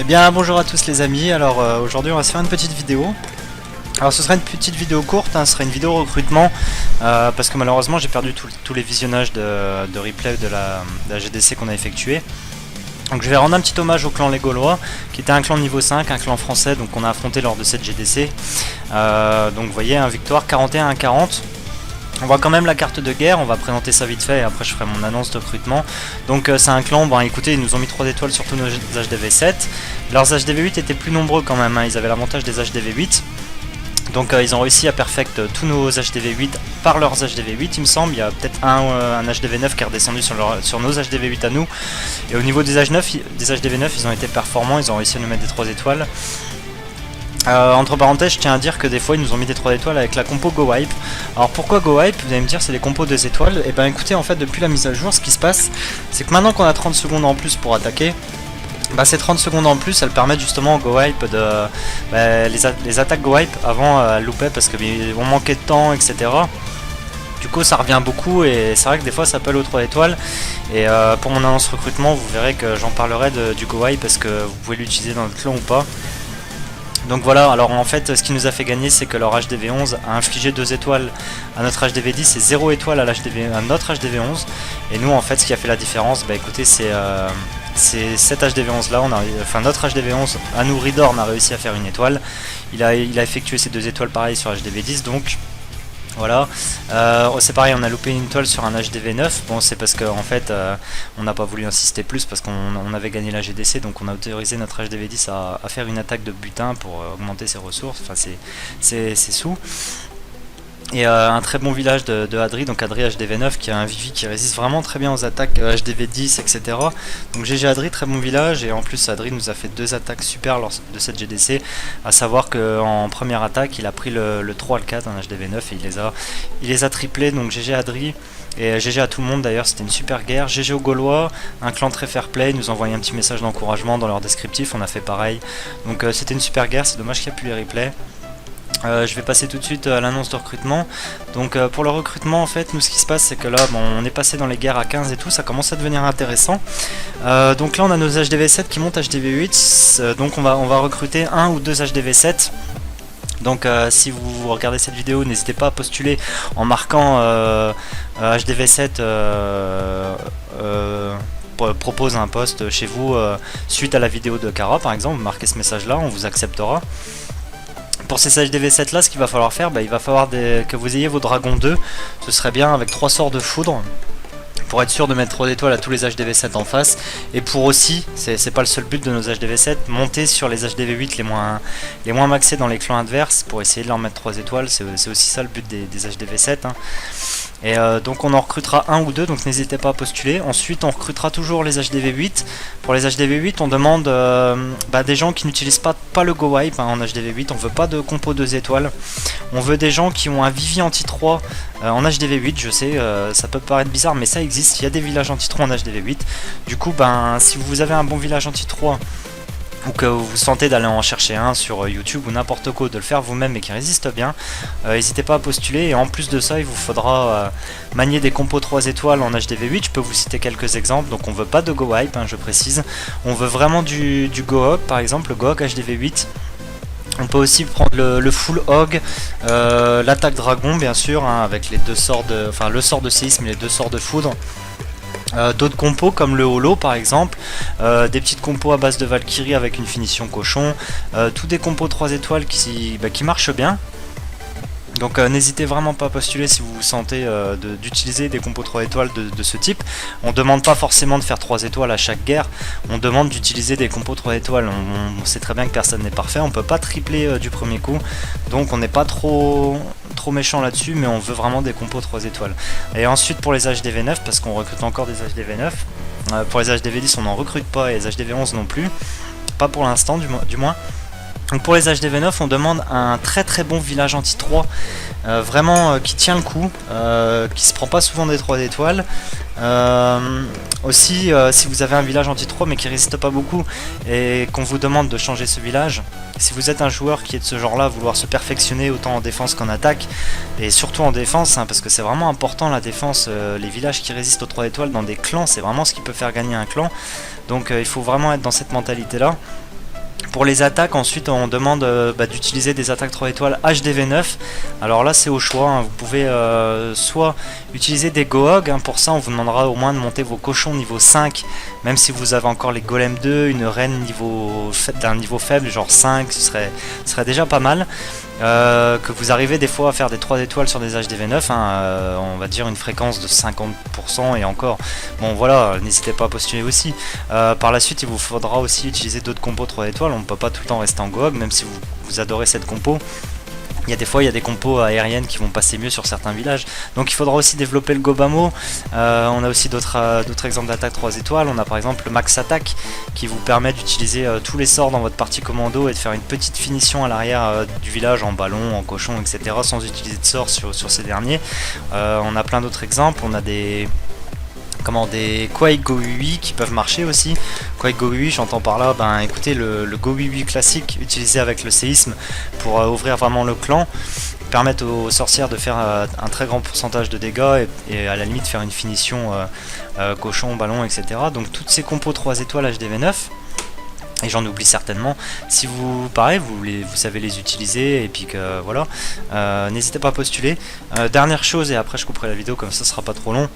bien bonjour à tous les amis, alors aujourd'hui on va se faire une petite vidéo. Alors ce sera une petite vidéo courte, ce sera une vidéo recrutement parce que malheureusement j'ai perdu tous les visionnages de replay de la GDC qu'on a effectué. Donc je vais rendre un petit hommage au clan Les Gaulois, qui était un clan niveau 5, un clan français donc qu'on a affronté lors de cette GDC. Donc vous voyez, victoire 41 à 40. On voit quand même la carte de guerre, on va présenter ça vite fait et après je ferai mon annonce de recrutement. Donc c'est un clan, bon écoutez, ils nous ont mis 3 étoiles sur tous nos HDV7. Leurs HDV8 étaient plus nombreux quand même, ils avaient l'avantage des HDV8. Donc ils ont réussi à perfect tous nos HDV8 par leurs HDV8 il me semble. Il y a peut-être un HDV9 qui est redescendu sur nos HDV8 à nous. Et au niveau des HDV9 ils ont été performants, ils ont réussi à nous mettre des 3 étoiles. Entre parenthèses, je tiens à dire que des fois ils nous ont mis des 3 étoiles avec la compo Go Wipe. Alors pourquoi Go Wipe? Vous allez me dire c'est les compos 2 étoiles. Et ben écoutez, en fait depuis la mise à jour, ce qui se passe c'est que maintenant qu'on a 30 secondes en plus pour attaquer, ces 30 secondes en plus elles permettent justement au Go Wipe de... les attaques Go Wipe avant elles loupaient parce qu'on manquait de temps, etc. Du coup ça revient beaucoup et c'est vrai que des fois ça appelle aux 3 étoiles. Et pour mon annonce recrutement vous verrez que j'en parlerai du Go Wipe parce que vous pouvez l'utiliser dans votre clan ou pas. Donc voilà, alors en fait ce qui nous a fait gagner c'est que leur HDV11 a infligé 2 étoiles à notre HDV10 et 0 étoile à notre HDV11. Et nous en fait ce qui a fait la différence, écoutez, c'est cet HDV11 là, notre HDV11 à nous Ridorn a réussi à faire une étoile. Il a effectué ces 2 étoiles pareil sur HDV10 donc... Voilà, c'est pareil, on a loupé une étoile sur un HDV9. Bon, c'est parce qu'en fait on n'a pas voulu insister plus parce qu'on avait gagné la GDC, donc on a autorisé notre HDV10 à faire une attaque de butin pour augmenter ses ressources, enfin ses sous. Et un très bon village de Adri, donc Adri HDV9 qui a un Vivi qui résiste vraiment très bien aux attaques HDV10 etc. Donc GG Adri, très bon village, et en plus Adri nous a fait 2 attaques super lors de cette GDC, à savoir qu'en première attaque il a pris le 3 le 4 en HDV9 et il les a triplés, donc GG Adri. Et GG à tout le monde d'ailleurs, c'était une super guerre. GG aux Gaulois, un clan très fair play, nous envoyait un petit message d'encouragement dans leur descriptif, on a fait pareil. Donc c'était une super guerre, c'est dommage qu'il n'y a plus les replays. Je vais passer tout de suite à l'annonce de recrutement. Donc pour le recrutement en fait, nous ce qui se passe c'est que là on est passé dans les guerres à 15 et tout, ça commence à devenir intéressant. Donc là on a nos HDV7 qui montent HDV8, donc on va recruter 1 ou 2 HDV7. Donc si vous regardez cette vidéo, n'hésitez pas à postuler en marquant HDV7 propose un poste chez vous suite à la vidéo de Kara par exemple, marquez ce message là, on vous acceptera. Pour ces HDV7 là, ce qu'il va falloir faire, il va falloir que vous ayez vos dragons 2, ce serait bien avec 3 sorts de foudre, pour être sûr de mettre 3 étoiles à tous les HDV7 en face, et pour aussi, c'est pas le seul but de nos HDV7, monter sur les HDV8 les moins maxés dans les clans adverses, pour essayer de leur mettre 3 étoiles, c'est aussi ça le but des HDV7. Et donc on en recrutera 1 ou 2, donc n'hésitez pas à postuler. Ensuite on recrutera toujours les HDV8. Pour les HDV8 on demande des gens qui n'utilisent pas le Go Wipe en HDV8, on veut pas de compo 2 étoiles. On veut des gens qui ont un Vivi anti-3 en HDV8, je sais, ça peut paraître bizarre mais ça existe, il y a des villages anti-3 en HDV8. Du coup si vous avez un bon village anti-3, ou que vous sentez d'aller en chercher un sur YouTube ou n'importe quoi, de le faire vous-même et qui résiste bien, n'hésitez pas à postuler. Et en plus de ça il vous faudra manier des compos 3 étoiles en HDV8, je peux vous citer quelques exemples. Donc on veut pas de Go Wipe, je précise, on veut vraiment du Go Hog, par exemple le Go Hog HDV8. On peut aussi prendre le full hog, l'attaque dragon bien sûr, avec les 2 sorts le sort de séisme et les 2 sorts de foudre. D'autres compos comme le holo par exemple, des petites compos à base de Valkyrie avec une finition cochon, tous des compos 3 étoiles qui marchent bien. Donc n'hésitez vraiment pas à postuler si vous vous sentez d'utiliser des compos 3 étoiles de ce type. On demande pas forcément de faire 3 étoiles à chaque guerre, on demande d'utiliser des compos 3 étoiles. On sait très bien que personne n'est parfait, on peut pas tripler du premier coup, donc on n'est pas trop méchant là-dessus, mais on veut vraiment des compos 3 étoiles. Et ensuite pour les HDV9, parce qu'on recrute encore des HDV9, pour les HDV10 on n'en recrute pas et les HDV11 non plus, pas pour l'instant du moins. Donc pour les HDV9 on demande un très bon village anti-3, vraiment qui tient le coup, qui se prend pas souvent des 3 étoiles. Aussi si vous avez un village anti-3 mais qui résiste pas beaucoup et qu'on vous demande de changer ce village, si vous êtes un joueur qui est de ce genre là, vouloir se perfectionner autant en défense qu'en attaque, et surtout en défense, parce que c'est vraiment important la défense, les villages qui résistent aux 3 étoiles dans des clans, c'est vraiment ce qui peut faire gagner un clan. Donc il faut vraiment être dans cette mentalité là. Pour les attaques, ensuite on demande d'utiliser des attaques 3 étoiles HDV9. Alors là c'est au choix, hein. Vous pouvez soit utiliser des Gohog, hein. Pour ça on vous demandera au moins de monter vos cochons niveau 5, même si vous avez encore les golems 2, une reine d'un niveau faible, genre 5, ce serait déjà pas mal. Que vous arrivez des fois à faire des 3 étoiles sur des HDV9, hein, on va dire une fréquence de 50% et encore. Bon voilà, n'hésitez pas à postuler aussi. Par la suite il vous faudra aussi utiliser d'autres compos 3 étoiles, on ne peut pas tout le temps rester en Gohog, même si vous adorez cette compo. Il y a des fois, il y a des compos aériennes qui vont passer mieux sur certains villages. Donc il faudra aussi développer le Gobamo. On a aussi d'autres exemples d'attaque 3 étoiles. On a par exemple le Max Attack qui vous permet d'utiliser tous les sorts dans votre partie commando et de faire une petite finition à l'arrière du village en ballon, en cochon, etc. sans utiliser de sorts sur ces derniers. On a plein d'autres exemples. On a des Quake Go-Ui qui peuvent marcher aussi. Quake Go-Ui, j'entends par là, écoutez, le Go-Ui classique utilisé avec le séisme pour ouvrir vraiment le clan, permettre aux sorcières de faire un très grand pourcentage de dégâts et à la limite faire une finition cochon, ballon, etc. Donc toutes ces compos 3 étoiles HDV9, et j'en oublie certainement, si vous, pareil, vous savez les utiliser et puis que voilà, n'hésitez pas à postuler. Dernière chose, et après je couperai la vidéo comme ça sera pas trop long.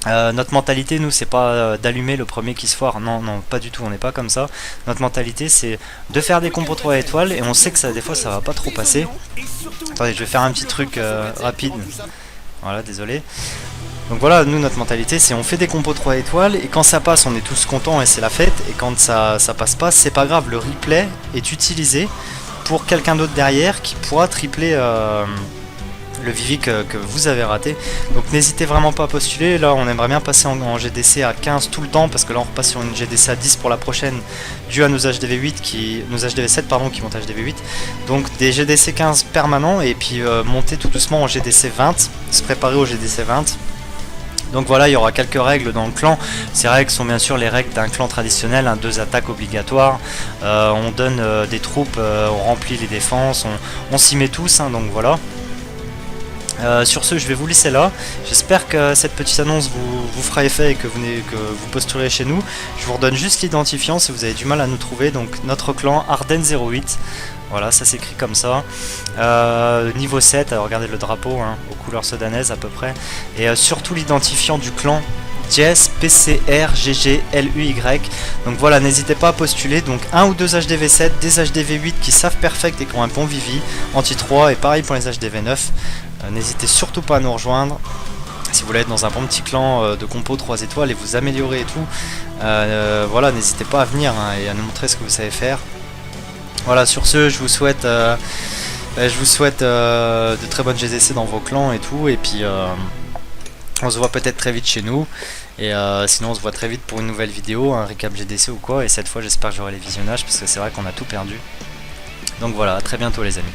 Notre mentalité, nous, c'est pas d'allumer le premier qui se foire, non, pas du tout, on n'est pas comme ça. Notre mentalité, c'est de faire des combos 3 étoiles et on sait que des fois ça va pas trop passer. Attendez, je vais faire un petit truc rapide. Voilà, désolé. Donc voilà, nous, notre mentalité, c'est on fait des combos 3 étoiles et quand ça passe, on est tous contents et c'est la fête. Et quand ça passe pas, c'est pas grave, le replay est utilisé pour quelqu'un d'autre derrière qui pourra tripler le Vivi que vous avez raté. Donc n'hésitez vraiment pas à postuler. Là on aimerait bien passer en GDC à 15 tout le temps, parce que là on repasse sur une GDC à 10 pour la prochaine, dû à nos HDV7 pardon, qui montent à HDV8. Donc des GDC 15 permanents et puis monter tout doucement en GDC 20, se préparer au GDC 20. Donc voilà, il y aura quelques règles dans le clan. Ces règles sont bien sûr les règles d'un clan traditionnel, 2 attaques obligatoires, on donne des troupes, on remplit les défenses, on s'y met tous, donc voilà. Sur ce, je vais vous laisser là. J'espère que cette petite annonce vous fera effet et que vous postulerez chez nous. Je vous redonne juste l'identifiant si vous avez du mal à nous trouver. Donc notre clan Ardennes 08. Voilà, ça s'écrit comme ça. Niveau 7, alors regardez le drapeau, aux couleurs sudanaises à peu près. Et surtout l'identifiant du clan Jess PCRGGLUY. Donc voilà, n'hésitez pas à postuler. Donc 1 ou 2 HDV7, des HDV8 qui savent perfect et qui ont un bon Vivi, anti 3 et pareil pour les HDV9. N'hésitez surtout pas à nous rejoindre si vous voulez être dans un bon petit clan de compo 3 étoiles et vous améliorer et tout. Voilà, n'hésitez pas à venir et à nous montrer ce que vous savez faire. Voilà, sur ce, je vous souhaite de très bonnes GDC dans vos clans et tout. Et puis on se voit peut-être très vite chez nous. Et sinon on se voit très vite pour une nouvelle vidéo, un récap GDC ou quoi. Et cette fois j'espère que j'aurai les visionnages, parce que c'est vrai qu'on a tout perdu. Donc voilà, à très bientôt les amis.